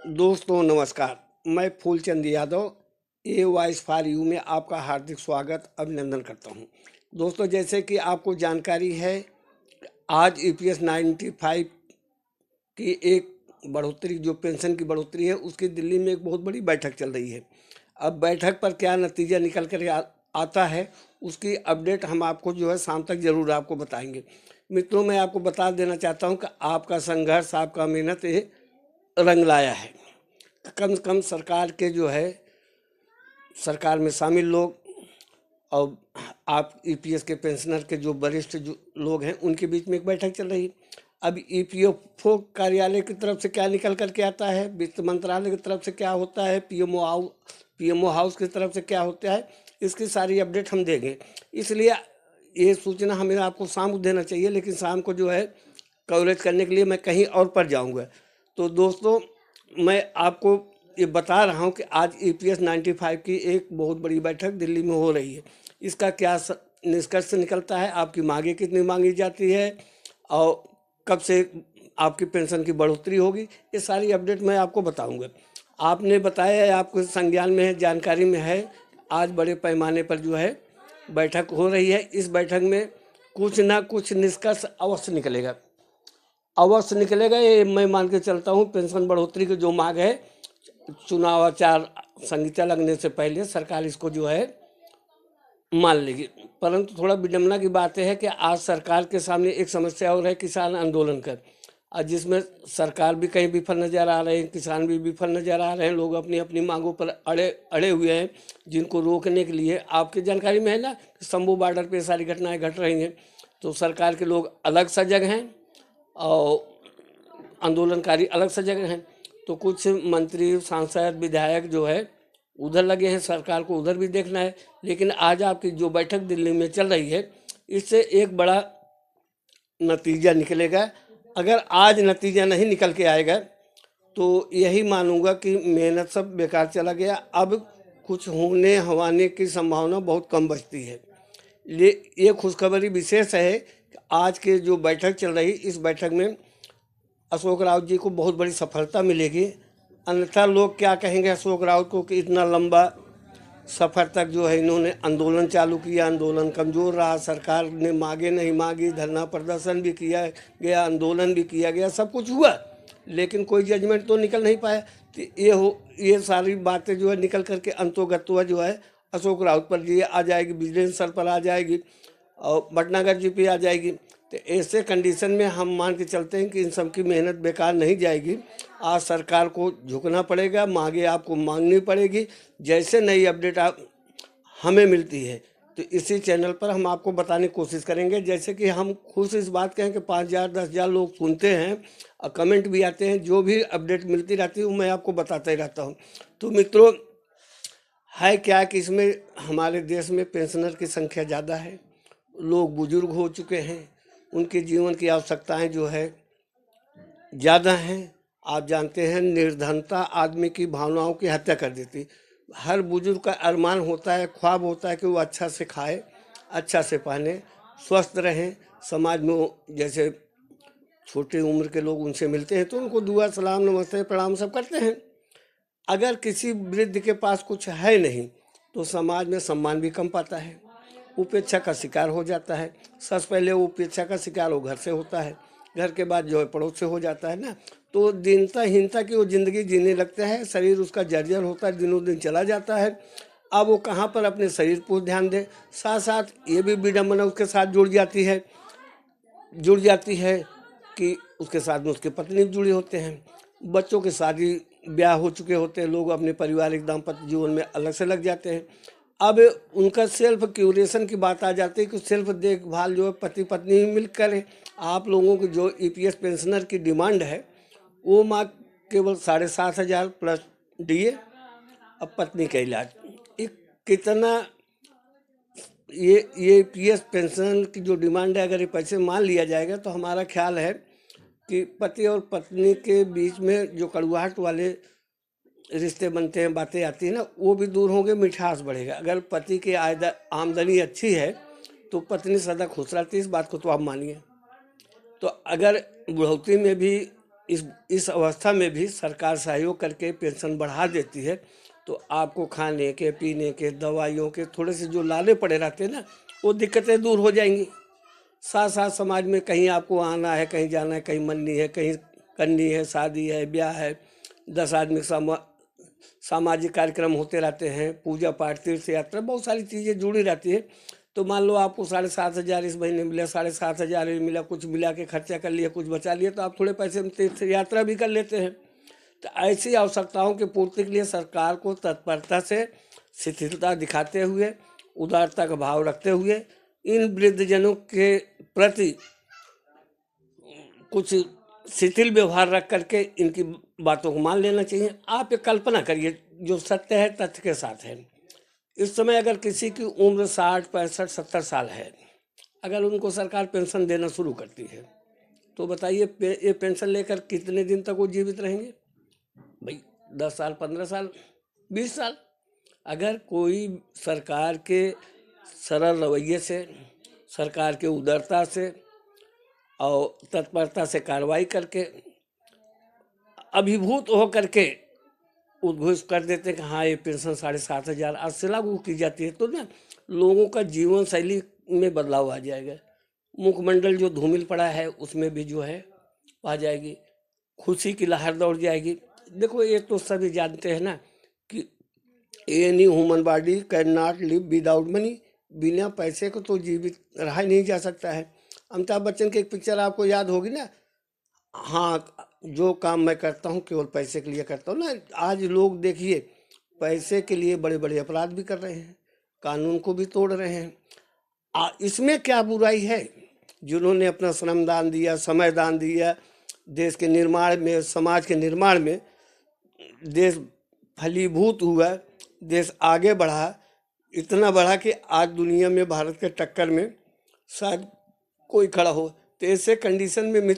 दोस्तों नमस्कार। मैं Phoolchand Yadav a voice for you में आपका हार्दिक स्वागत अभिनंदन करता हूं। दोस्तों, जैसे कि आपको जानकारी है, आज ईपीएस 95 की एक बढ़ोतरी, जो पेंशन की बढ़ोतरी है, उसकी दिल्ली में एक बहुत बड़ी बैठक चल रही है। अब बैठक पर क्या नतीजा निकल कर आता है, उसकी अपडेट हम आपको जो है शाम तक ज़रूर आपको बताएंगे। मित्रों, मैं आपको बता देना चाहता हूं कि आपका संघर्ष, आपका मेहनत ये रंग लाया है। कम से कम सरकार के जो है, सरकार में शामिल लोग और आप ईपीएस के पेंशनर के जो वरिष्ठ जो लोग हैं, उनके बीच में एक बैठक चल रही है। अब ईपीएफओ कार्यालय की तरफ से क्या निकल करके आता है, वित्त मंत्रालय की तरफ से क्या होता है, पीएमओ हाउस की तरफ से क्या होता है, इसकी सारी अपडेट हम देंगे। इसलिए ये सूचना हमें आपको शाम को देना चाहिए, लेकिन शाम को जो है कवरेज करने के लिए मैं कहीं और पर जाऊंगा। तो दोस्तों, मैं आपको ये बता रहा हूँ कि आज ईपीएस 95 की एक बहुत बड़ी बैठक दिल्ली में हो रही है। इसका क्या निष्कर्ष निकलता है, आपकी मांगे कितनी मांगी जाती है और कब से आपकी पेंशन की बढ़ोतरी होगी, ये सारी अपडेट मैं आपको बताऊंगा। आपने बताया है, आपको संज्ञान में है, जानकारी में है, आज बड़े पैमाने पर जो है बैठक हो रही है। इस बैठक में कुछ ना कुछ निष्कर्ष अवश्य निकलेगा, ये मैं मान के चलता हूँ। पेंशन बढ़ोतरी की जो मांग है, चुनाव आचार संहिता लगने से पहले सरकार इसको जो है मान लेगी। परंतु थोड़ा विडम्बना की बात है कि आज सरकार के सामने एक समस्या और है, किसान आंदोलन का, जिसमें सरकार भी कहीं विफल नज़र आ रहे हैं, किसान भी विफल नज़र आ रहे हैं। लोग अपनी अपनी मांगों पर अड़े हुए हैं, जिनको रोकने के लिए आपकी जानकारी में है ना, शंभू बॉर्डर पे सारी घटनाएं घट रही हैं। तो सरकार के लोग अलग सजग हैं और आंदोलनकारी अलग सजग हैं। तो कुछ मंत्री, सांसद, विधायक जो है उधर लगे हैं, सरकार को उधर भी देखना है। लेकिन आज आपकी जो बैठक दिल्ली में चल रही है, इससे एक बड़ा नतीजा निकलेगा। अगर आज नतीजा नहीं निकल के आएगा तो यही मानूंगा कि मेहनत सब बेकार चला गया। अब कुछ होने हवाने की संभावना बहुत कम बचती है। ये खुशखबरी विशेष है कि आज के जो बैठक चल रही, इस बैठक में अशोक राउत जी को बहुत बड़ी सफलता मिलेगी। अन्यथा लोग क्या कहेंगे अशोक राउत को कि इतना लंबा सफ़र तक जो है इन्होंने आंदोलन चालू किया, आंदोलन कमज़ोर रहा, सरकार ने मांगे नहीं मांगी, धरना प्रदर्शन भी किया गया, आंदोलन भी किया गया, सब कुछ हुआ, लेकिन कोई जजमेंट तो निकल नहीं पाया। तो ये सारी बातें जो है निकल करके अंतोगत्वा जो है अशोक राउत पर जी आ जाएगी, विजिलेंस सर पर आ जाएगी और भटनागर जी पे आ जाएगी। तो ऐसे कंडीशन में हम मान के चलते हैं कि इन सब की मेहनत बेकार नहीं जाएगी। आज सरकार को झुकना पड़ेगा, मांगे आपको मांगनी पड़ेगी। जैसे नई अपडेट आप हमें मिलती है तो इसी चैनल पर हम आपको बताने की कोशिश करेंगे। जैसे कि हम खुश इस बात के हैं कि 5,000 10,000 लोग सुनते हैं और कमेंट भी आते हैं, जो भी अपडेट मिलती रहती है वो मैं आपको बताता ही रहता हूँ। तो मित्रों, है क्या कि इसमें हमारे देश में पेंशनर की संख्या ज़्यादा है, लोग बुजुर्ग हो चुके हैं, उनके जीवन की आवश्यकताएं जो है ज़्यादा हैं। आप जानते हैं, निर्धनता आदमी की भावनाओं की हत्या कर देती। हर बुजुर्ग का अरमान होता है, ख्वाब होता है कि वो अच्छा से खाए, अच्छा से पहने, स्वस्थ रहें। समाज में वो जैसे छोटी उम्र के लोग उनसे मिलते हैं तो उनको दुआ सलाम नमस्ते प्रणाम सब करते हैं। अगर किसी वृद्ध के पास कुछ है नहीं तो समाज में सम्मान भी कम पाता है, उपेक्षा का शिकार हो जाता है। सबसे पहले वो उपेक्षा का शिकार वो घर से होता है, घर के बाद जो है पड़ोस से हो जाता है ना। तो दीनता की वो ज़िंदगी जीने लगता है, शरीर उसका जर्जर होता है, दिनों दिन चला जाता है। अब वो कहाँ पर अपने शरीर पर ध्यान दे। साथ साथ ये भी विडम्बना उसके साथ जुड़ जाती है कि उसके साथ में उसके पत्नी जुड़े होते हैं, बच्चों के शादी ब्याह हो चुके होते हैं, लोग अपने पारिवारिक दाम्पत्य जीवन में अलग से लग जाते हैं। अब उनका सेल्फ क्यूरेशन की बात आ जाती है कि सेल्फ देखभाल जो है पति पत्नी ही मिल करें। आप लोगों की जो ईपीएस पेंशनर की डिमांड है वो माँ केवल 7,500 प्लस डीए, अब पत्नी का इलाज। कितना ये ईपीएस पेंशन की जो डिमांड है, अगर ये पैसे मान लिया जाएगा तो हमारा ख्याल है कि पति और पत्नी के बीच में जो कड़ुआहट वाले रिश्ते बनते हैं, बातें आती हैं ना, वो भी दूर होंगे, मिठास बढ़ेगा। अगर पति की आमदनी अच्छी है तो पत्नी सदा खुश रहती है, इस बात को तो आप मानिए। तो अगर बुढ़ौती में भी इस अवस्था में भी सरकार सहयोग करके पेंशन बढ़ा देती है, तो आपको खाने के, पीने के, दवाइयों के थोड़े से जो लाले पड़े रहते हैं ना, वो दिक्कतें दूर हो जाएंगी। साथ साथ समाज में कहीं आपको आना है, कहीं जाना है, कहीं मननी है, कहीं करनी है, शादी है, ब्याह है, 10 आदमी सामाजिक कार्यक्रम होते रहते हैं, पूजा पाठ, तीर्थ यात्रा, बहुत सारी चीज़ें जुड़ी रहती है। तो मान लो आपको 7,500 इस महीने मिला, 7,500 मिला, कुछ मिला के खर्चा कर लिया, कुछ बचा लिया, तो आप थोड़े पैसे में तीर्थ यात्रा भी कर लेते हैं। तो ऐसी आवश्यकताओं की पूर्ति के लिए सरकार को तत्परता से शिथिलता दिखाते हुए, उदारता का भाव रखते हुए इन वृद्धजनों के प्रति कुछ शिथिल व्यवहार रख करके इनकी बातों को मान लेना चाहिए। आप एक कल्पना करिए, जो सत्य है तथ्य के साथ है। इस समय अगर किसी की उम्र 60, 65, 70 साल है, अगर उनको सरकार पेंशन देना शुरू करती है, तो बताइए ये पेंशन लेकर कितने दिन तक वो जीवित रहेंगे? भाई 10 साल, 15 साल, 20 साल। अगर कोई सरकार के सरल रवैये से, सरकार के उदारता से और तत्परता से कार्रवाई करके अभिभूत हो करके उद्घोष कर देते हैं कि हाँ ये पेंशन 7,500 आज से लागू की जाती है, तो ना लोगों का जीवन शैली में बदलाव आ जाएगा। मुखमंडल जो धूमिल पड़ा है उसमें भी जो है आ जाएगी, खुशी की लहर दौड़ जाएगी। देखो ये तो सभी जानते हैं ना कि any human body can not live without money, बिना पैसे को तो जीवित रहा ही नहीं जा सकता है। अमिताभ बच्चन की एक पिक्चर आपको याद होगी ना, हाँ जो काम मैं करता हूँ केवल पैसे के लिए करता हूँ ना। आज लोग देखिए पैसे के लिए बड़े बड़े अपराध भी कर रहे हैं, कानून को भी तोड़ रहे हैं। इसमें क्या बुराई है? जिन्होंने अपना श्रम दान दिया, समय दान दिया, देश के निर्माण में, समाज के निर्माण में देश फलीभूत हुआ, देश आगे बढ़ा, इतना बढ़ा कि आज दुनिया में भारत के टक्कर में शायद कोई खड़ा हो। तो ऐसे कंडीशन में